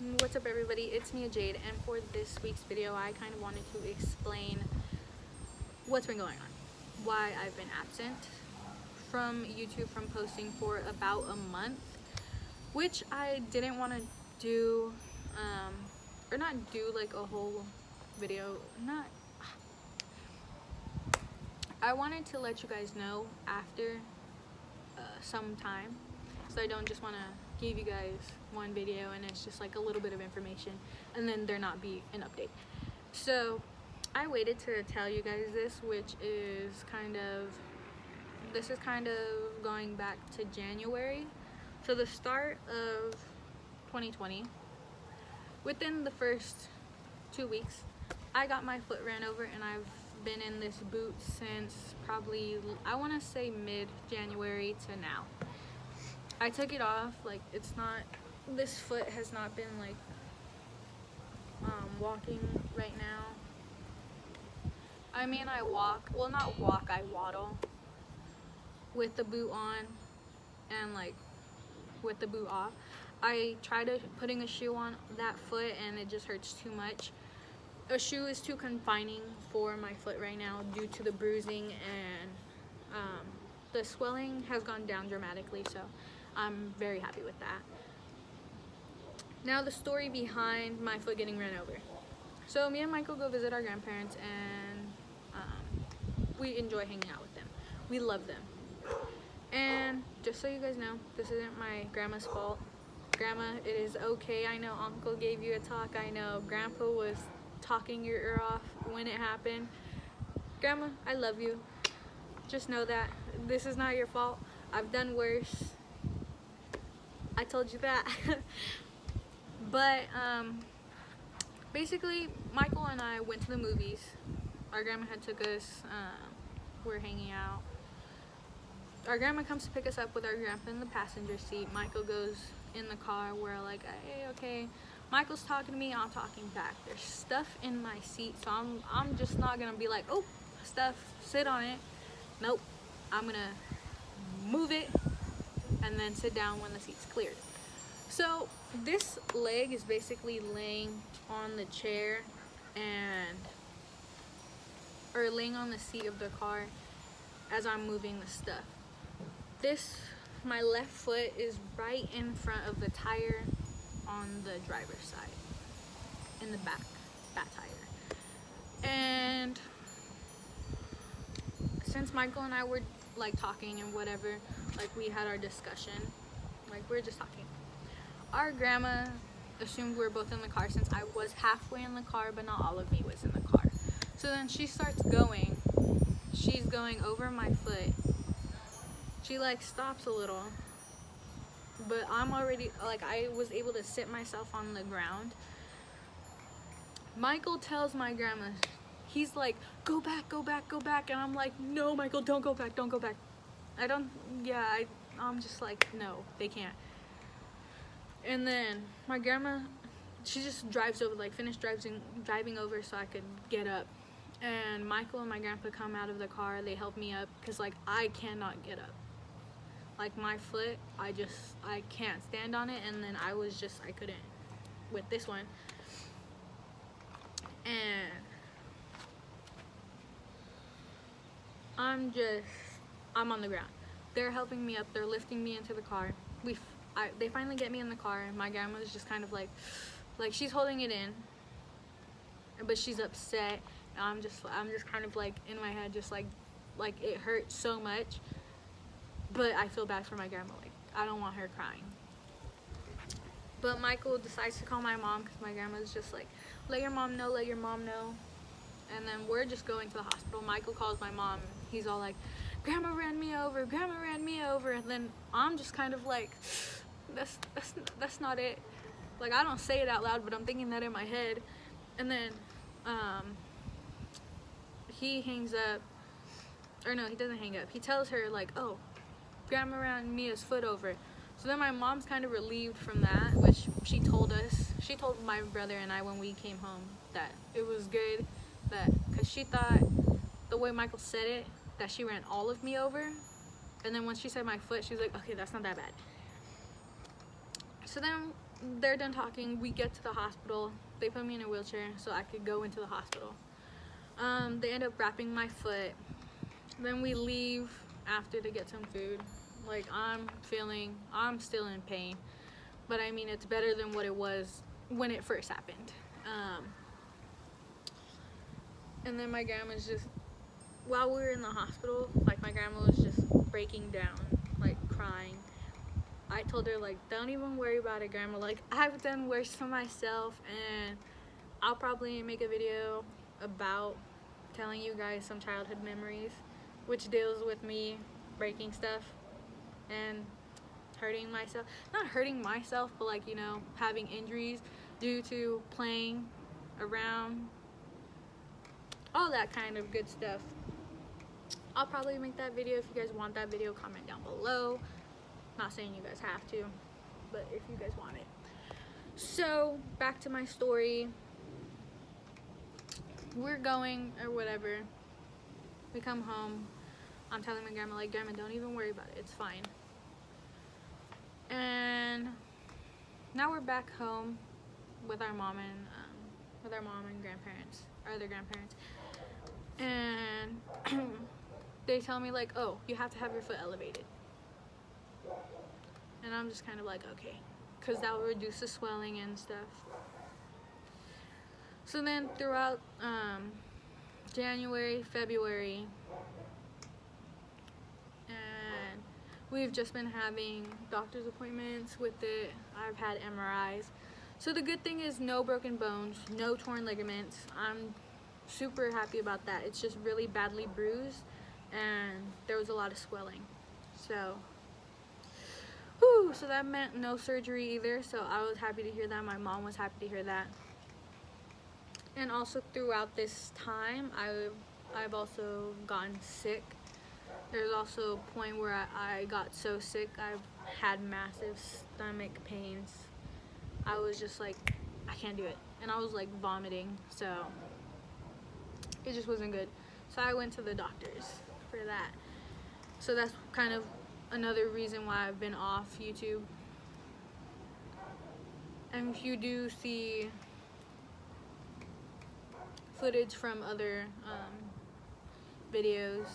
What's up everybody, it's Mia Jade, and for this week's video I kind of wanted to explain what's been going on, why I've been absent from YouTube, from posting for about a month, which I didn't want to do, or not do like a whole video, I wanted to let you guys know after some time, so I don't just want to give you guys one video and it's just like a little bit of information and then there not be an update. So I waited to tell you guys this, which is kind of going back to January, so the start of 2020. Within the first 2 weeks I got my foot ran over, and I've been in this boot since probably, I want to say, mid-January to now. I took it off, like, it's not, this foot has not been like walking right now. I mean, I walk, well, not walk, I waddle with the boot on and like with the boot off. I tried putting a shoe on that foot and it just hurts too much. A shoe is too confining for my foot right now due to the bruising, and the swelling has gone down dramatically, so I'm very happy with that. Now the story behind my foot getting ran over. So me and Michael go visit our grandparents, and we enjoy hanging out with them. We love them. And just so you guys know, this isn't my grandma's fault. Grandma, it is okay. I know Uncle gave you a talk. I know Grandpa was talking your ear off when it happened. Grandma, I love you. Just know that this is not your fault. I've done worse. I told you that. But basically Michael and I went to the movies. Our grandma had took us, we're hanging out. Our grandma comes to pick us up with our grandpa in the passenger seat. Michael goes in the car. We're like, hey, okay. Michael's talking to me, I'm talking back. There's stuff in my seat, so I'm just not gonna be like, oh, stuff, sit on it. Nope, I'm gonna move it and then sit down when the seat's cleared. So this leg is basically laying on the chair or laying on the seat of the car as I'm moving the stuff. My left foot is right in front of the tire on the driver's side, in the back, that tire. And since Michael and I were like talking and whatever, like we had our discussion, like we're just talking, our grandma assumed we were both in the car, since I was halfway in the car but not all of me was in the car. So then she starts going, she's going over my foot. She like stops a little, but I'm already, like, I was able to sit myself on the ground. Michael tells my grandma, he's like, go back, go back, go back. And I'm like, no, Michael, don't go back, don't go back. I'm just like, no, they can't. And then my grandma, she just drives over, like finished driving over so I could get up. And Michael and my grandpa come out of the car, they help me up, because like I cannot get up. Like my foot, I can't stand on it, and then I couldn't with this one. And I'm on the ground. They're helping me up, they're lifting me into the car. They finally get me in the car, and my grandma's just kind of like she's holding it in, but she's upset. And I'm just kind of like in my head, just like it hurts so much. But I feel bad for my grandma, like I don't want her crying. But Michael decides to call my mom, because my grandma's just like, let your mom know, let your mom know. And then we're just going to the hospital. Michael calls my mom, he's all like, grandma ran me over, grandma ran me over. And then I'm just kind of like, that's not it. Like, I don't say it out loud, but I'm thinking that in my head. And then he hangs up, or no, he doesn't hang up. He tells her like, oh, grandma ran Mia's foot over. So then my mom's kind of relieved from that, which she told us. She told my brother and I when we came home that it was good, because she thought the way Michael said it, that she ran all of me over. And then when she said my foot, she was like, okay, that's not that bad. So then they're done talking. We get to the hospital. They put me in a wheelchair so I could go into the hospital. They end up wrapping my foot. Then we leave after to get some food. Like, I'm still in pain, but I mean, it's better than what it was when it first happened. And then my grandma's just, while we were in the hospital, like, my grandma was just breaking down, like, crying. I told her, like, don't even worry about it, Grandma. Like, I've done worse for myself, and I'll probably make a video about telling you guys some childhood memories, which deals with me breaking stuff and hurting myself. Not hurting myself, but, like, you know, having injuries due to playing around, all that kind of good stuff. I'll probably make that video. If you guys want that video, comment down below. Not saying you guys have to, but if you guys want it. So, back to my story. We're going, or whatever. We come home. I'm telling my grandma, like, Grandma, don't even worry about it. It's fine. And now we're back home with our mom and grandparents, our other grandparents. And they tell me, like, oh, you have to have your foot elevated. And I'm just kind of like, okay, because that will reduce the swelling and stuff. So then throughout January, February, and we've just been having doctor's appointments with it. I've had MRIs. So the good thing is no broken bones, no torn ligaments. I'm super happy about that. It's just really badly bruised, and there was a lot of swelling. So that meant no surgery either, so I was happy to hear that. My mom was happy to hear that. And also throughout this time, I've also gotten sick. There's also a point where I got so sick, I've had massive stomach pains. I was just like, I can't do it. And I was like vomiting, so it just wasn't good. So I went to the doctors for that. So that's kind of another reason why I've been off YouTube. And if you do see footage from other videos,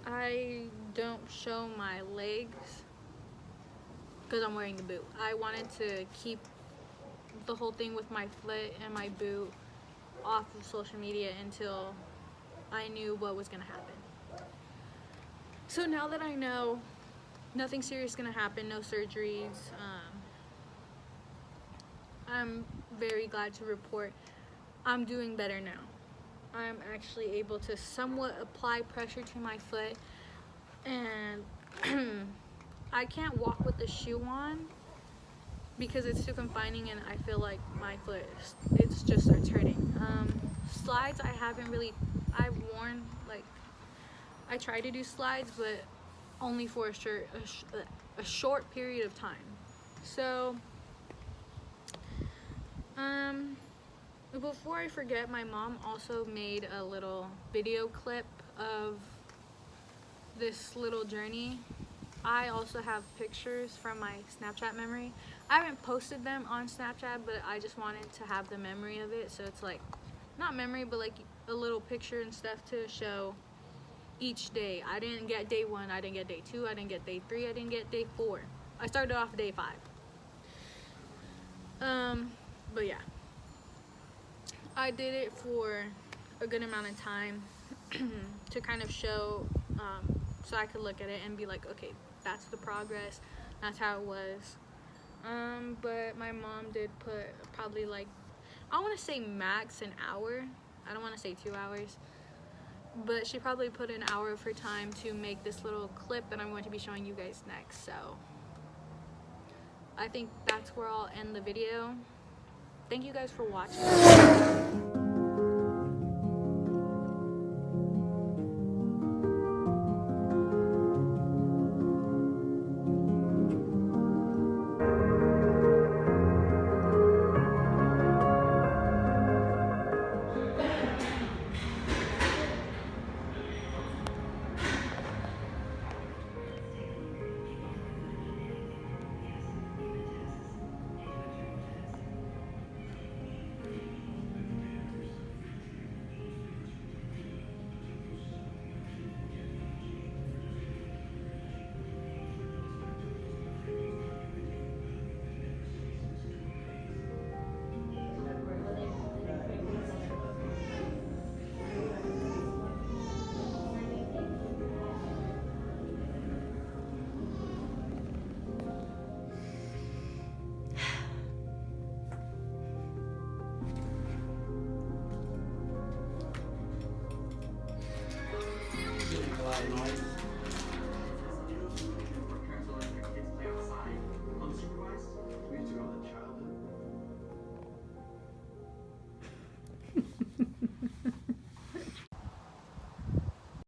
I don't show my legs because I'm wearing the boot. I wanted to keep the whole thing with my foot and my boot off of social media until I knew what was gonna happen. So now that I know nothing serious is gonna happen, no surgeries, I'm very glad to report I'm doing better now. I'm actually able to somewhat apply pressure to my foot, and I can't walk with the shoe on because it's too confining, and I feel like my foot, it just starts hurting. Slides, I've worn, like, I try to do slides, but only for a short period of time. So, before I forget, my mom also made a little video clip of this little journey. I also have pictures from my Snapchat memory. I haven't posted them on Snapchat, but I just wanted to have the memory of it. So it's like, not memory, but like a little picture and stuff to show each day. I didn't get day 1, I didn't get day 2, I didn't get day 3, I didn't get day 4. I started off day 5. But yeah, I did it for a good amount of time to kind of show, so I could look at it and be like, okay, that's the progress, that's how it was. But my mom did put probably, like, I want to say max an hour. I don't want to say 2 hours. But she probably put an hour of her time to make this little clip that I'm going to be showing you guys next. So I think that's where I'll end the video. Thank you guys for watching.